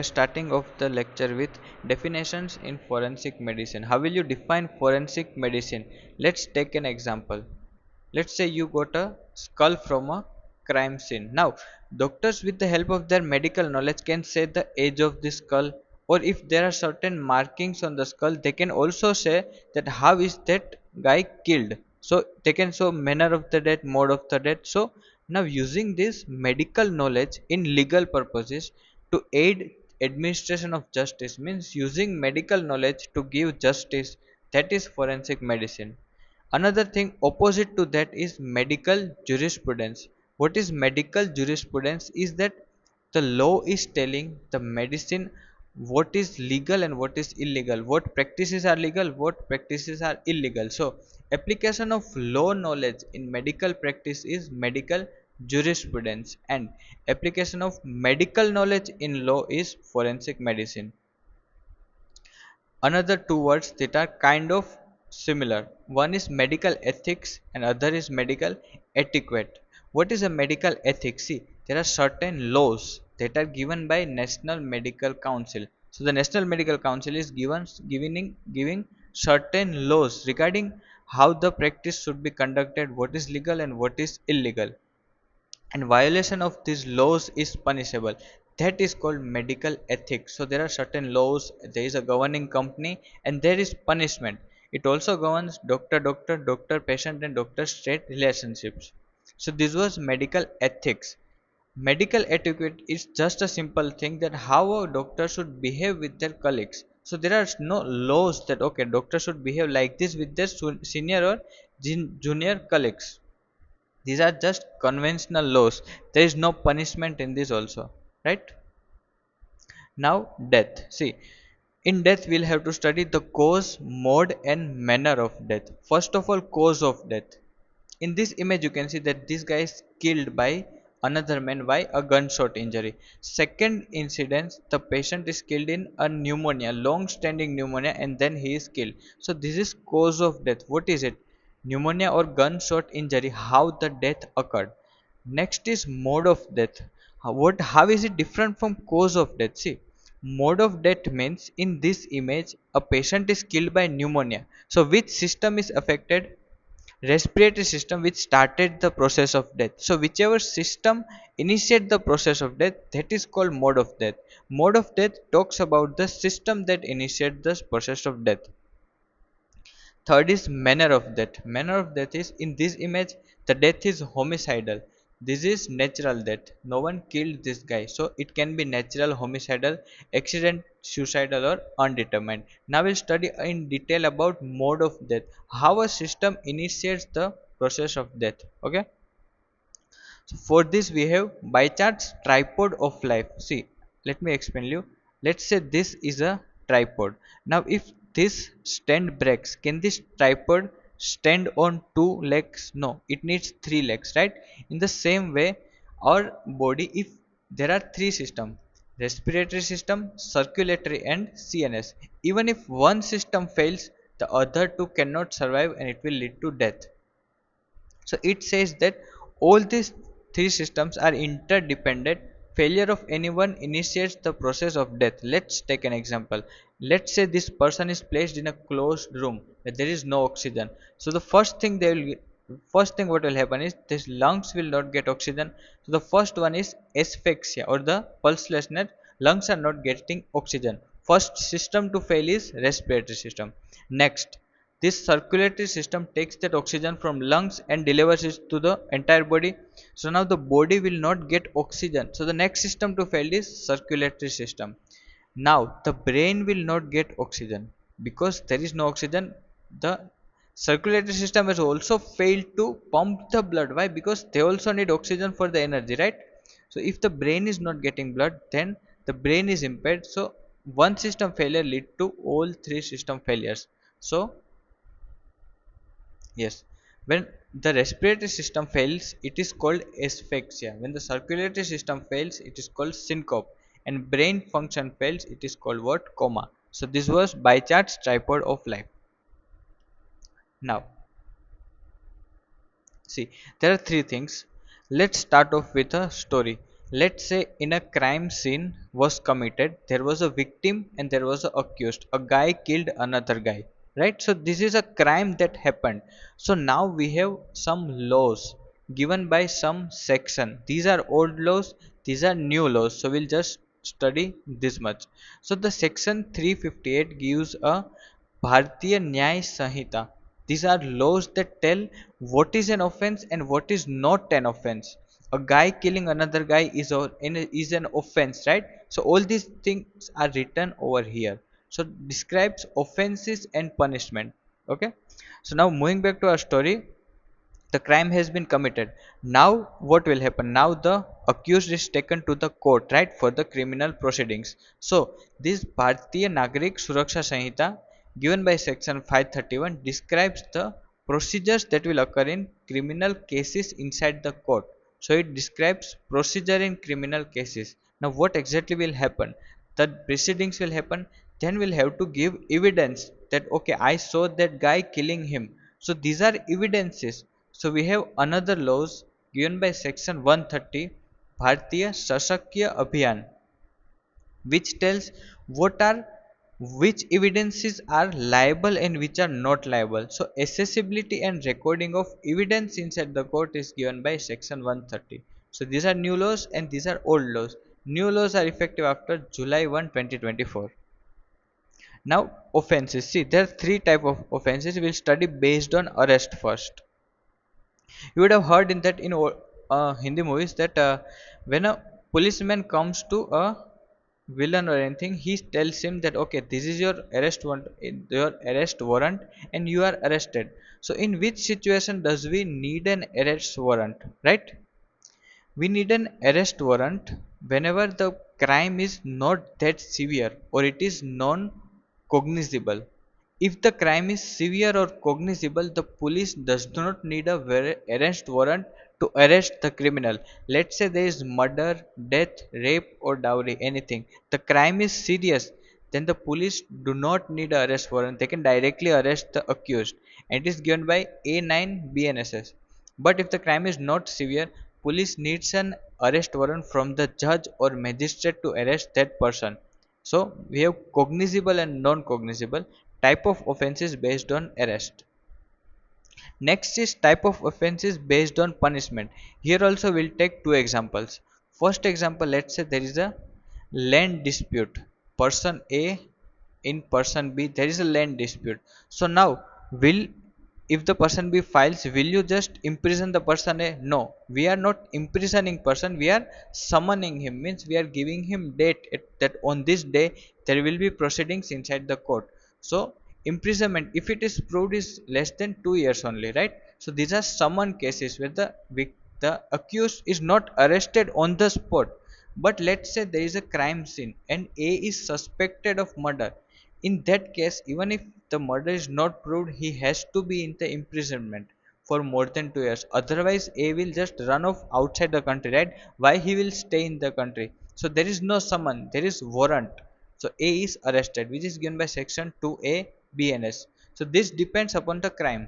are starting off the lecture with definitions in forensic medicine. How will you define forensic medicine? Let's take an example. Let's say you got a skull from a crime scene. Now, doctors, with the help of their medical knowledge, can say the age of the skull, or if there are certain markings on the skull, they can also say that how is that guy killed. So they can show manner of the death, mode of the death. So now, using this medical knowledge in legal purposes to aid administration of justice, means using medical knowledge to give justice, that is forensic medicine. Another thing opposite to that is medical jurisprudence. What is medical jurisprudence is that the law is telling the medicine what is legal and what is illegal, what practices are legal, what practices are illegal. So application of law knowledge in medical practice is medical jurisprudence, and application of medical knowledge in law is forensic medicine. Another two words that are kind of similar, one is medical ethics and other is medical etiquette. What is a medical ethics? See, there are certain laws that are given by National Medical Council. So the National Medical Council is giving certain laws regarding how the practice should be conducted, what is legal and what is illegal, and violation of these laws is punishable. That is called medical ethics. So there are certain laws, there is a governing company, and there is punishment. It also governs doctor patient and doctor state relationships. So this was medical ethics. Medical etiquette is just a simple thing that how a doctor should behave with their colleagues. So there are no laws that okay, doctor should behave like this with their senior or junior colleagues. These are just conventional laws. There is no punishment in this also, right? Now death. See, in death we'll have to study the cause, mode and manner of death. First of all, cause of death. In this image you can see that this guy is killed by another man by a gunshot injury. Second incident, the patient is killed in a pneumonia, long standing pneumonia, and then he is killed. So this is cause of death. What is it? Pneumonia or gunshot injury, how the death occurred. Next is mode of death. How is it different from cause of death? See, mode of death means in this image a patient is killed by pneumonia. So which system is affected? Respiratory system, which started the process of death. So whichever system initiate the process of death, that is called mode of death. Mode of death talks about the system that initiate the process of death. Third is manner of death. Manner of death is in this image the death is homicidal. This is natural death. No one killed this guy. So it can be natural, homicidal, accident, suicidal or undetermined. Now we'll study in detail about mode of death. How a system initiates the process of death. Okay. So for this we have by charts tripod of life. See, let me explain you. Let's say this is a tripod. Now if this stand breaks, can this tripod stand on two legs? No, it needs three legs, right? In the same way, our body, if there are three systems, respiratory system, circulatory and CNS. Even if one system fails, the other two cannot survive and it will lead to death. So it says that all these three systems are interdependent. Failure of anyone initiates the process of death. Let's take an example. Let's say this person is placed in a closed room where there is no oxygen. So the first thing what will happen is this lungs will not get oxygen. So the first one is asphyxia or the pulselessness. Lungs are not getting oxygen. First system to fail is respiratory system. Next, this circulatory system takes that oxygen from lungs and delivers it to the entire body. So now the body will not get oxygen. So the next system to fail is circulatory system. Now the brain will not get oxygen because there is no oxygen. The circulatory system has also failed to pump the blood. Why? Because they also need oxygen for the energy, right? So if the brain is not getting blood, then the brain is impaired. So one system failure lead to all three system failures. So yes, when the respiratory system fails, it is called asphyxia. When the circulatory system fails, it is called syncope. And brain function fails, it is called what? Coma. So this was by charts tripod of life. Now, see, there are three things. Let's start off with a story. let's say in a crime scene was committed, there was a victim and there was a accused, a guy killed another guy, right? So this is a crime that happened. So now we have some laws given by some section. These are old laws, these are new laws, so we'll just study this much. So the section 358 gives a Bharatiya Nyay Sanhita. These are laws that tell what is an offense and what is not an offense. A guy killing another guy is an offense, right? So all these things are written over here. So describes offenses and punishment. Okay. So now moving back to our story, the crime has been committed. Now what will happen? Now the accused is taken to the court, right, for the criminal proceedings. So this Bharatiya Nagrik Suraksha Sanhita given by section 531 describes the procedures that will occur in criminal cases inside the court. So it describes procedure in criminal cases. Now what exactly will happen? The proceedings will happen, then we'll have to give evidence that okay, I saw that guy killing him. So these are evidences. So we have another laws given by section 130 Bharatiya Sashakya Abhiyan, which tells what are which evidences are liable and which are not liable. So accessibility and recording of evidence inside the court is given by section 130. So these are new laws and these are old laws. New laws are effective after July 1, 2024. Now offenses. See, there are three type of offenses. We'll study based on arrest first. You would have heard in that in Hindi movies that when a policeman comes to a villain or anything, he tells him that okay, this is your arrest warrant, and you are arrested. So in which situation does we need an arrest warrant, right? We need an arrest warrant whenever the crime is not that severe or it is non cognizable. If the crime is severe or cognizable, the police does not need a arrest warrant to arrest the criminal. Let's say there is murder, death, rape, or dowry, anything. The crime is serious, then the police do not need a arrest warrant. They can directly arrest the accused, and it is given by A9 BNSS. But if the crime is not severe, police needs an arrest warrant from the judge or magistrate to arrest that person. So we have cognizable and non-cognizable type of offenses based on arrest. Next is type of offenses based on punishment. Here also we'll take two examples. First example, let's say there is a land dispute. Person A in person B, there is a land dispute. So now will if the person B files, will you just imprison the person A? No, we are not imprisoning person, we are summoning him, means we are giving him date that on this day there will be proceedings inside the court. So imprisonment, if it is proved, is less than 2 years only, right? So these are summon cases where the accused is not arrested on the spot, but let's say there is a crime scene and A is suspected of murder. In that case, even if the murder is not proved, he has to be in the imprisonment for more than 2 years. Otherwise, A will just run off outside the country, right? Why he will stay in the country? So there is no summon, there is warrant. So A is arrested, which is given by section 2A BNS. So this depends upon the crime.